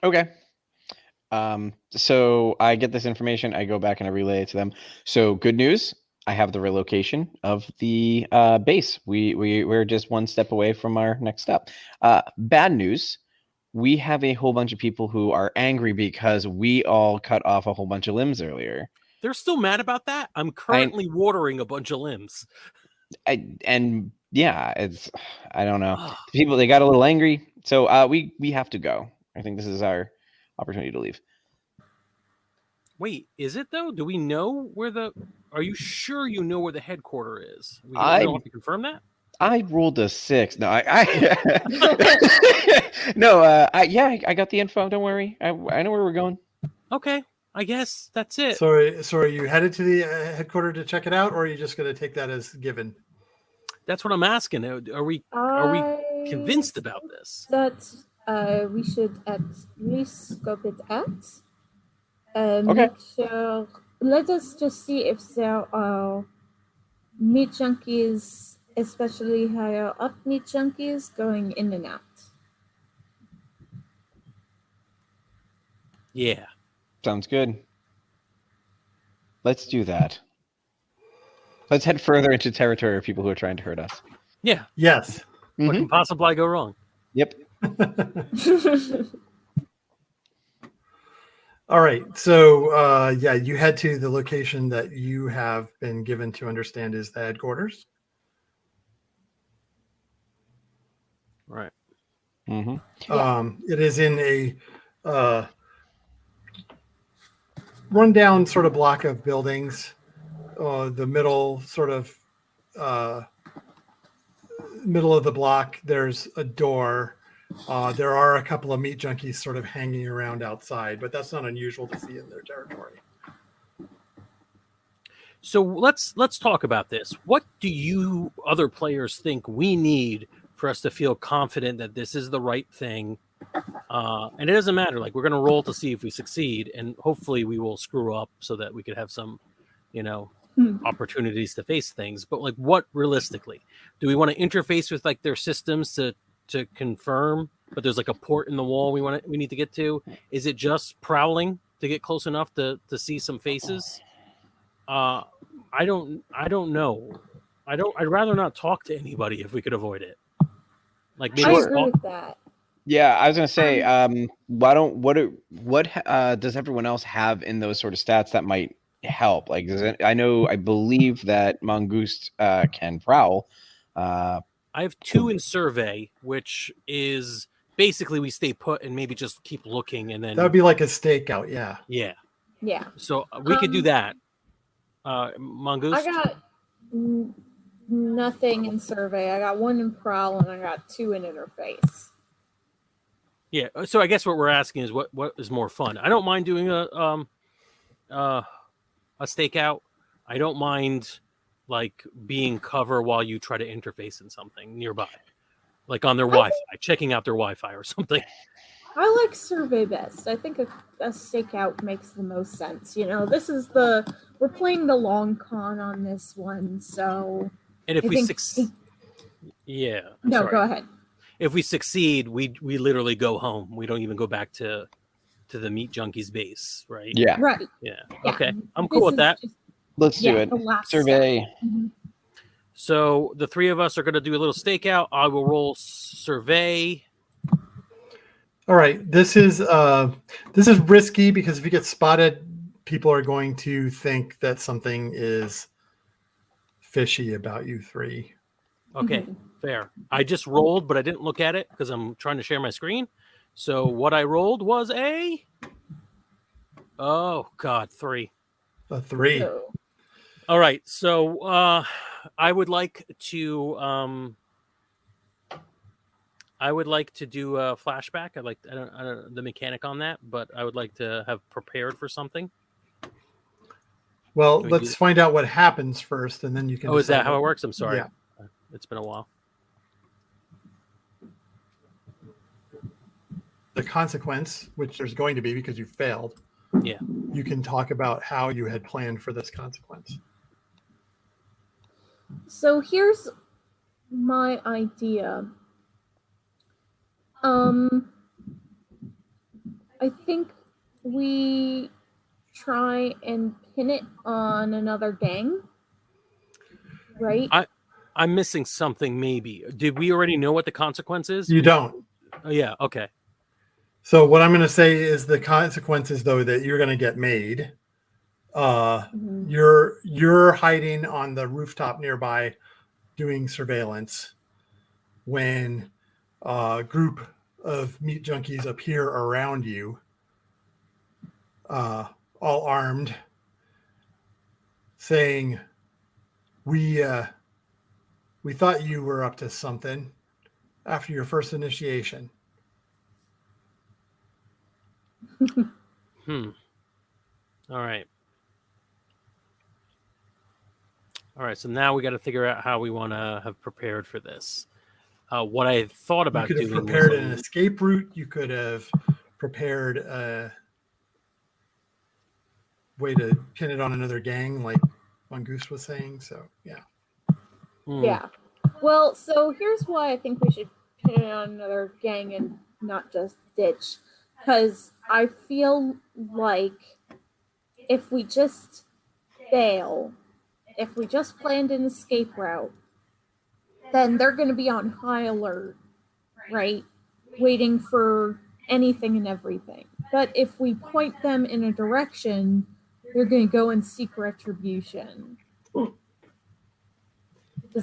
Okay. So I get this information. I go back and I relay it to them. So good news. I have the relocation of the base. We're just one step away from our next step. Bad news. We have a whole bunch of people who are angry because we all cut off a whole bunch of limbs earlier. They're still mad about that? I'm currently watering a bunch of limbs. I don't know. People, they got a little angry. So we have to go. I think this is our opportunity to leave. Wait, is it though? Do we know where the? Are you sure you know where the headquarter is? We I- don't have to confirm that. I rolled a 6. No, I got the info. Don't worry. I know where we're going. Okay, I guess that's it. So are you headed to the headquarters to check it out, or are you just going to take that as given? That's what I'm asking. Are we convinced about this? That we should at least scope it out. Okay. Make sure. Let us just see if there are meat junkies, especially higher up meat junkies, going in and out. Yeah. Sounds good. Let's do that. Let's head further into territory of people who are trying to hurt us. Yeah. Yes. What Mhm. can possibly go wrong? Yep. All right. So you head to the location that you have been given to understand is the headquarters. Right. Mm-hmm. Yeah. It is in a rundown sort of block of buildings. The middle of the block, there's a door. There are a couple of meat junkies sort of hanging around outside, but that's not unusual to see in their territory. So let's talk about this. What do you other players think we need for us to feel confident that this is the right thing? And it doesn't matter. Like, we're going to roll to see if we succeed, and hopefully we will screw up so that we could have some, opportunities to face things. But like, what realistically do we want to interface with, like, their systems to confirm? But there's like a port in the wall we need to get to. Is it just prowling to get close enough to see some faces? I don't know. I'd rather not talk to anybody if we could avoid it. Like, maybe I Sure. agree with that. Yeah, I was gonna say, what does everyone else have in those sort of stats that might help? Like, I believe that Mongoose can prowl. I have 2 in survey, which is basically we stay put and maybe just keep looking, and then That would be like a stakeout. Yeah. yeah. Yeah. So we could do that. Mongoose. I got nothing in survey. I got 1 in prowl and I got 2 in interface. Yeah. So I guess what we're asking is what is more fun. I don't mind doing a stakeout. I don't mind like being cover while you try to interface in something nearby, like on their Wi-Fi, checking out their Wi-Fi or something. I like survey best. I think a stakeout makes the most sense. We're playing the long con on this one, so. And if I we think succeed, No, go ahead. If we succeed, we literally go home. We don't even go back to the meat junkies base, right? Yeah, Right. Yeah. Yeah. Okay. I'm cool with that. let's do it. The last Survey. So the 3 of us are going to do a little stakeout. I will roll survey. All right. This is risky because if you get spotted, people are going to think that something is fishy about you 3. Okay, fair. I just rolled, but I didn't look at it because I'm trying to share my screen. So what I rolled was a 3. A 3. So, All right. So I would like to do a flashback. I don't know the mechanic on that, but I would like to have prepared for something. Well, Can we let's find out what happens first, and then you can. Oh, is that decide how what- it works? I'm sorry. Yeah. It's been a while. The consequence, which there's going to be because you failed. Yeah. You can talk about how you had planned for this consequence. So here's my idea. I think we try and pin it on another gang, right? I'm missing something. Maybe did we already know what the consequence is? You don't. Oh, yeah. Okay. So what I'm going to say is the consequences, though, that you're going to get made. You're hiding on the rooftop nearby, doing surveillance. When a group of meat junkies appear around you, all armed, saying, "We thought you were up to something after your first initiation." All right. All right. So now we got to figure out how we want to have prepared for this. What I thought You about could have doing prepared was an escape route. You could have prepared a way to pin it on another gang, like Mongoose was saying. So, yeah. Yeah. Well, so here's why I think we should pin it on another gang and not just ditch. Because I feel like if we just fail, if we just planned an escape route, then they're going to be on high alert, right? Waiting for anything and everything. But if we point them in a direction, they're going to go and seek retribution. Does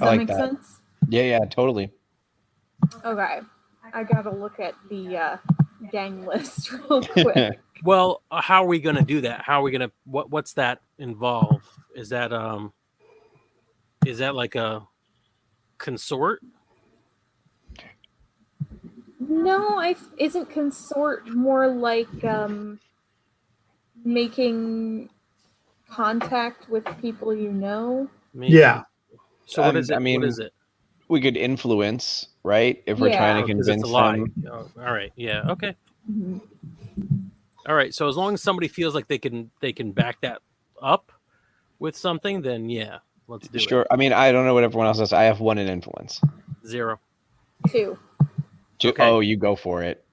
that make sense? Yeah, totally. Okay. I got to look at the gang list real quick. Well, how are we going to do that? How are we going to what's that involve? Is that like a consort? No, isn't consort more like making contact with people you know? Maybe. Yeah. So what is it? I mean, what is it? We could influence, right? If we're trying to Because it's a convince lie. them. Oh, all right. Yeah. Okay. Mm-hmm. All right. So as long as somebody feels like they can back that up with something, then yeah, let's do it. Sure. I mean, I don't know what everyone else does. I have 1 in influence. 0. 2. Okay. Oh, you go for it.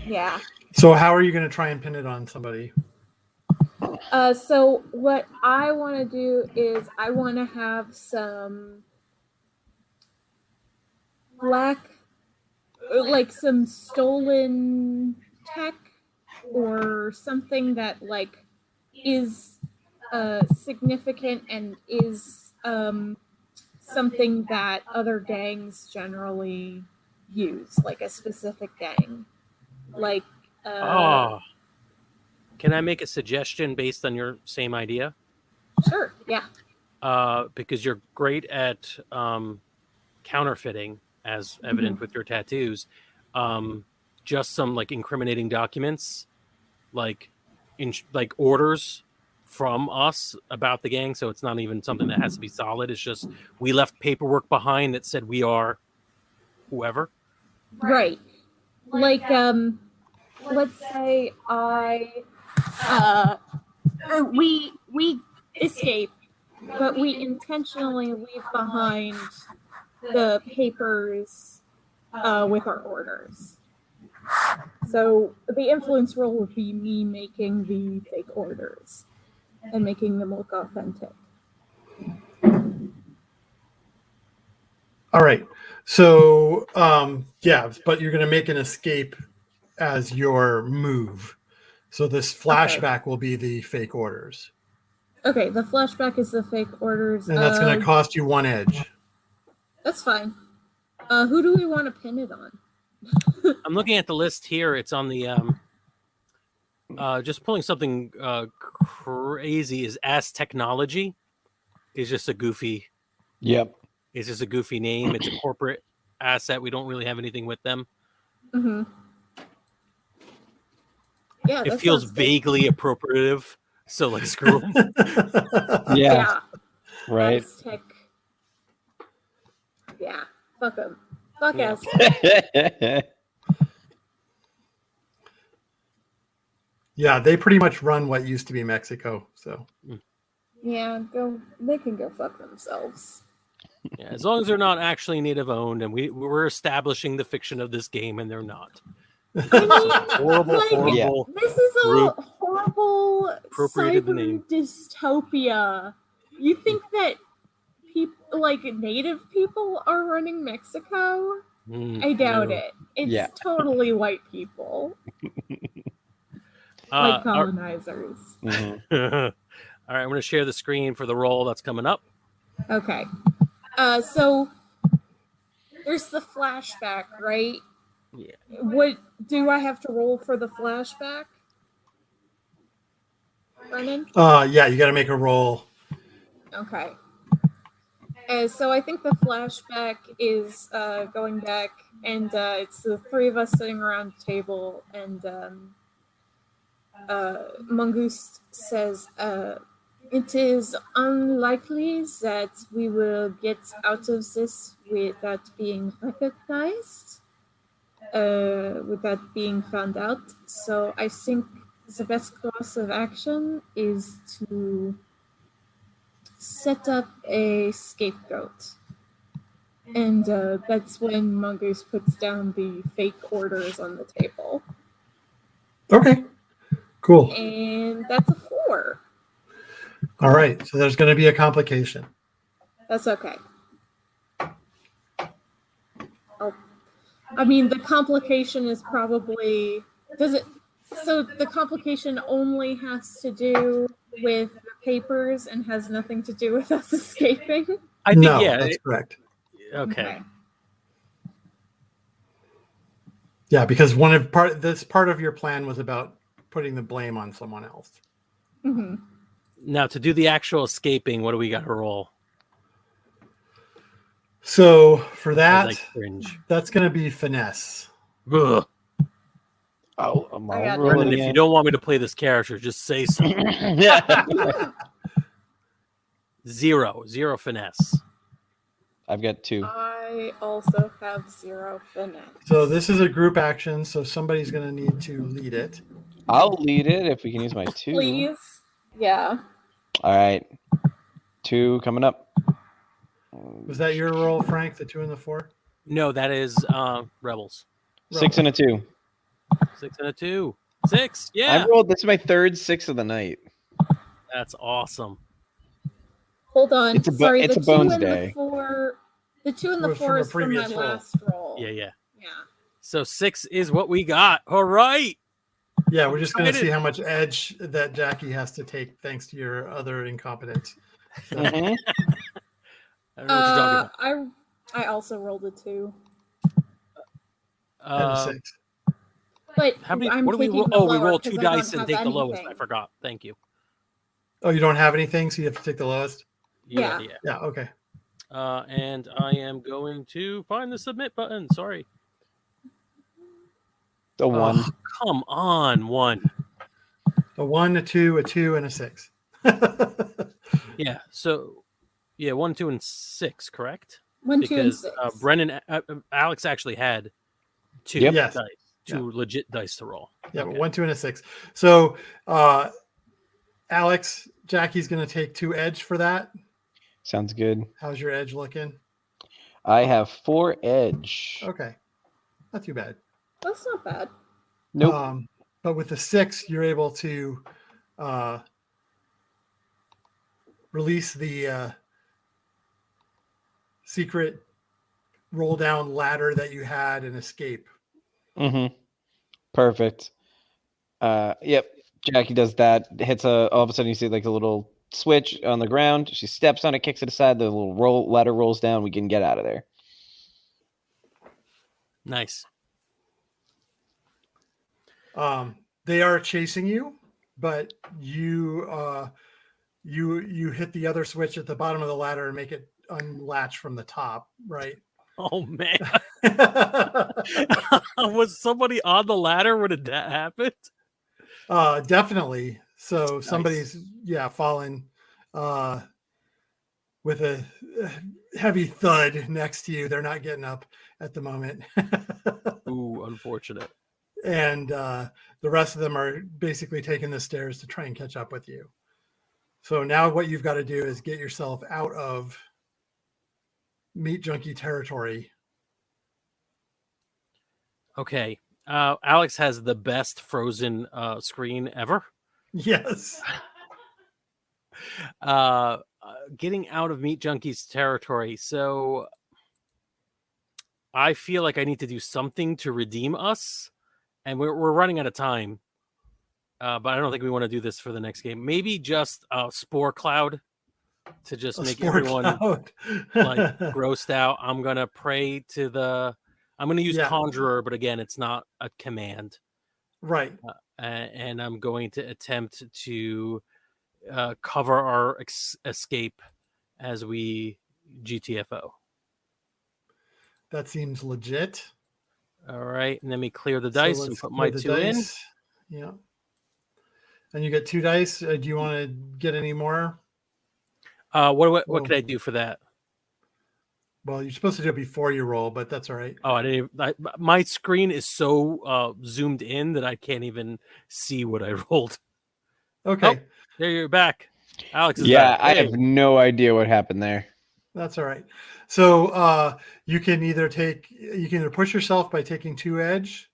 Yeah. So how are you going to try and pin it on somebody? So what I want to do is I want to have some like some stolen tech or something that like is significant and is something that other gangs generally use, like a specific gang. Like can I make a suggestion based on your same idea? Sure, yeah. Because you're great at counterfeiting, as evident with your tattoos. Just some like incriminating documents, like orders from us about the gang. So it's not even something that has to be solid. It's just we left paperwork behind that said we are whoever. Right. Like let's say we escape, but we intentionally leave behind the papers with our orders. So the influence role would be me making the fake orders and making them look authentic. All right. So, yeah, but you're going to make an escape as your move. So this flashback will be the fake orders. Okay, the flashback is the fake orders. And that's going to cost you 1 edge. That's fine. Who do we want to pin it on? I'm looking at the list here. It's on the just pulling something crazy is As Technology is just a goofy. Yep. It's just a goofy name. It's a corporate asset. We don't really have anything with them. Mm-hmm. Yeah, it feels vaguely appropriative. So like screw them. Yeah. Right. Aztec. Yeah. Fuck them. Fuck Yeah. Aztec. Yeah, they pretty much run what used to be Mexico. So yeah, they can go fuck themselves. Yeah, as long as they're not actually native owned, and we're establishing the fiction of this game, and they're not. I mean, horrible. Yeah. This is a horrible Appropriated the cyber name. dystopia. You think that people like native people are running Mexico? I doubt it. It's totally white people. Like colonizers. Mm-hmm. All right, I'm going to share the screen for the roll that's coming up. Okay. So there's the flashback, right? Yeah. What do I have to roll for the flashback? Brennan? Yeah, you got to make a roll. Okay. So I think the flashback is going back, and it's the three of us sitting around the table, and Mongoose says, "It is unlikely that we will get out of this without being recognized, without being found out. So I think the best course of action is to set up a scapegoat." And that's when Mongoose puts down the fake orders on the table. Okay, cool. And that's a 4. All right, so there's going to be a complication. That's okay. I mean, the complication is probably... So the complication only has to do with the papers and has nothing to do with us escaping? I think, No, yeah. that's correct. Okay. Yeah, because part of your plan was about putting the blame on someone else. Mm-hmm. Now, to do the actual escaping, what do we got to roll? So for As that, I cringe. that's going to be finesse. Ugh. Oh, I got roll Brendan, it if you again. don't want me to play this character, just say so. Zero finesse. I've got 2. I also have 0 finesse. So this is a group action, so somebody's going to need to lead it. I'll lead it if we can use my 2. Please? Yeah. All right. 2 coming up. Was that your roll, Frank? The 2 and the 4? No, that is Rebels. 6 and a 2. 6 and a 2. 6. Yeah. I rolled. This is my 3rd 6 of the night. That's awesome. Hold on. It's a the bones 2 and day. the 4. The 2 and the Was 4 from a is from my previous roll. last roll. Yeah. Yeah. So 6 is what we got. All right. Yeah, we're just going to Excited. see how much edge that Jackie has to take thanks to your other incompetence. So, Mhm. I don't know what you're talking about. I also rolled a 2. and a 6. But How many? I'm What do we taking roll? the Oh, we lower roll 'cause 2 I don't dice and have take the lowest. I anything. forgot. Thank you. Oh, you don't have anything, so you have to take the lowest? Yeah. Yeah, okay. And I am going to find the submit button. Sorry. The 1. Oh, come on, 1. A 1, a 2, a 2, and a 6. Yeah. So, yeah, 1, 2, and 6. Correct. 1, 2, and Because 6. Brennan, Alex actually had 2 Yep. Yes. dice, 2 legit dice to roll. Yeah, Okay. 1, 2, and a 6. So, Alex, Jackie's going to take 2 edge for that. Sounds good. How's your edge looking? I have 4 edge. Okay. Not too bad. That's not bad. Nope. But with the 6, you're able to release the secret roll down ladder that you had and escape. Perfect. Yep. Jackie does that. Hits all of a sudden you see like a little switch on the ground. She steps on it, kicks it aside. The little ladder rolls down. We can get out of there. Nice. They are chasing you, but you hit the other switch at the bottom of the ladder and make it unlatch from the top, right? Oh man. Was somebody on the ladder when that happened? Definitely. So Nice. somebody's fallen with a heavy thud next to you. They're not getting up at the moment. Ooh, unfortunate. And the rest of them are basically taking the stairs to try and catch up with you. So now what you've got to do is get yourself out of meat junkie territory. Okay. Alex has the best frozen screen ever. Yes. Getting out of meat junkies territory. So I feel like I need to do something to redeem us, and we're running out of time. But I don't think we want to do this for the next game. Maybe just a spore cloud to just make everyone like grossed out. I'm gonna pray to I'm gonna use conjurer, but again, it's not a command. Right. And I'm going to attempt to cover our escape as we GTFO. That seems legit. All right, and let me clear the So dice and let's put clear my the 2 in. dice. Yeah. And you get 2 dice. Do you want to get any more? What can I do for that? Well, you're supposed to do it before you roll, but that's all right. Oh, I didn't. My screen is so zoomed in that I can't even see what I rolled. Okay. Oh, there you're back. Alex is Yeah, back. I Hey. have no idea what happened there. That's all right. So you can either push yourself by taking 2 edge,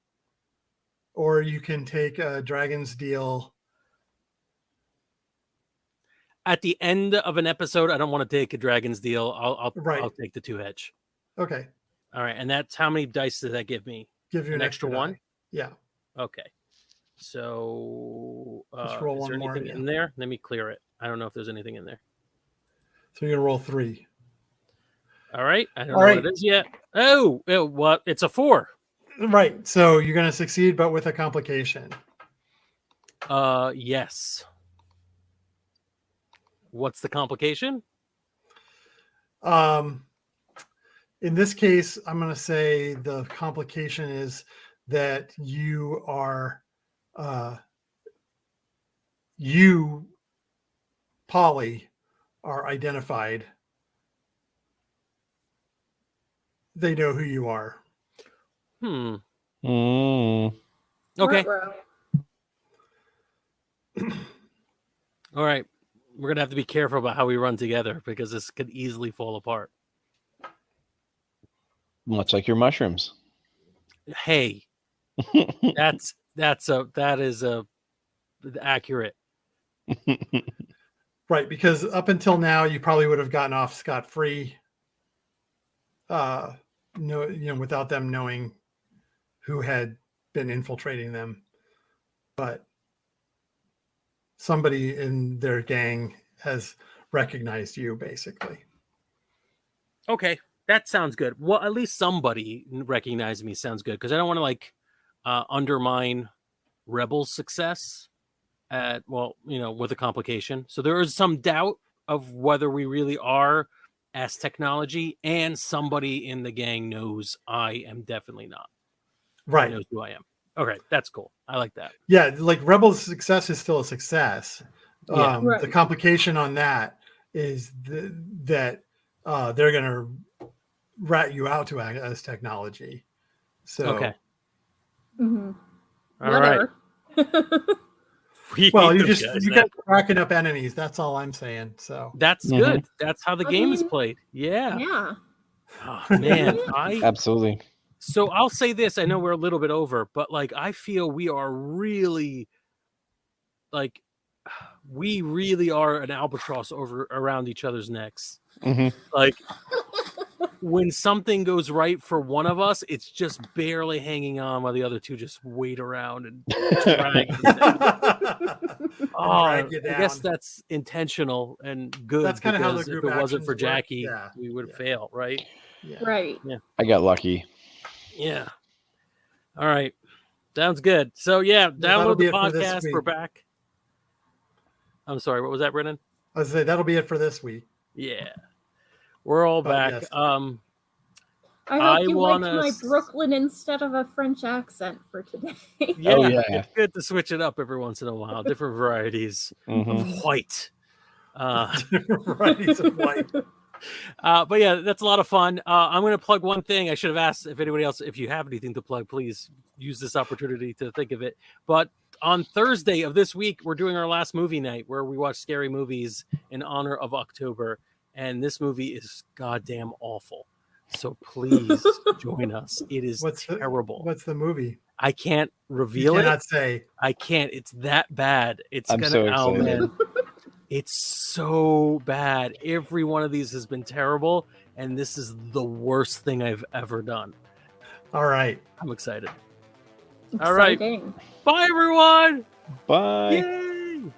or you can take a Dragon's Deal. At the end of an episode, I don't want to take a Dragon's Deal. I'll take the 2 edge. Okay. All right, and that's how many dice does that give me? Give you an extra one. die. Yeah. Okay. So Just roll is there one more, anything yeah. in there? Let me clear it. I don't know if there's anything in there. So you're gonna roll 3. All right. I don't All know right. what it is yet. Oh, what? It's a 4. Right. So you're gonna succeed, but with a complication. Yes. What's the complication? In this case, I'm going to say the complication is that you are, Polly, are identified. They know who you are. Mm. Okay. Ruh-roh. All right. We're going to have to be careful about how we run together because this could easily fall apart. Much like your mushrooms. Hey, that is accurate. Right, because up until now, you probably would have gotten off scot-free, without them knowing who had been infiltrating them. But somebody in their gang has recognized you, basically. Okay, that sounds good. Well, at least somebody recognized me sounds good because I don't want to undermine Rebel's success with a complication. So there is some doubt of whether we really are as technology, and somebody in the gang knows I am definitely not. Right. Knows who I am. Okay, that's cool. I like that. Yeah, like Rebel's success is still a success. Yeah. The complication on that is that they're going to rat you out to as technology. So okay. Mm-hmm. All right. Well, you guys are racking up enemies. That's all I'm saying. So that's good. That's how the game is played. Yeah. Yeah. Oh, man, Absolutely. So I'll say this. I know we're a little bit over, but I feel we are really we really are an albatross around each other's necks. Mm-hmm. When something goes right for one of us, it's just barely hanging on while the other two just wait around and drag us down. I guess that's intentional and good. That's kind of how the if group it wasn't for actions Jackie, work. we would fail, right? Yeah. Right. Yeah. I got lucky. Yeah. All right. Sounds good. So download the podcast. We're back. I'm sorry. What was that, Brennan? I was saying that'll be it for this week. Yeah. We're all back. Yes. I hope you liked my Brooklyn instead of a French accent for today. Yeah, it's good to switch it up every once in a while. Different varieties of white. Different varieties of white. But yeah, that's a lot of fun. I'm going to plug one thing. I should have asked if anybody else, if you have anything to plug, please use this opportunity to think of it. But on Thursday of this week, we're doing our last movie night where we watch scary movies in honor of October. And this movie is goddamn awful. So please join us. It is terrible. What's the movie? I can't reveal it. You cannot say. I can't. It's that bad. I'm so excited. Man. It's so bad. Every one of these has been terrible. And this is the worst thing I've ever done. All right. I'm excited. Exciting. All right. Bye, everyone. Bye. Yay.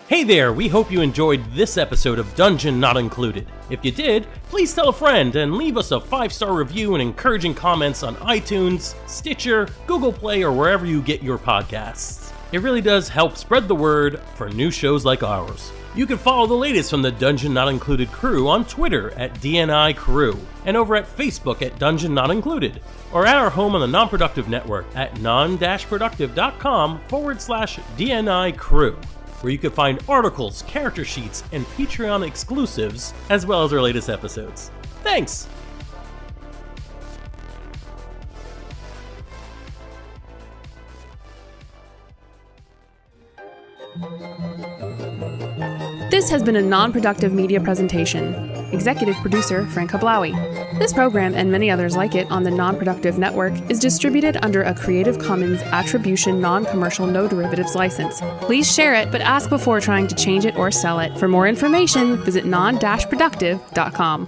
Hey there, we hope you enjoyed this episode of Dungeon Not Included. If you did, please tell a friend and leave us a 5-star review and encouraging comments on iTunes, Stitcher, Google Play, or wherever you get your podcasts. It really does help spread the word for new shows like ours. You can follofollow the latest from the Dungeon Not Included crew on Twitter at DNI Crew, and over at Facebook at Dungeon Not Included, or at our home on the Non-Productive Network at Non-Productive.com/DNI Crew, where you can find articles, character sheets, and Patreon exclusives, as well as our latest episodes. Thanks! This has been a non-productive media presentation. Executive producer Frank Hablawi. This program and many others like it on the Non-Productive Network is distributed under a Creative Commons Attribution Non-Commercial No Derivatives license. Please share it, but ask before trying to change it or sell it. For more information, visit non-productive.com.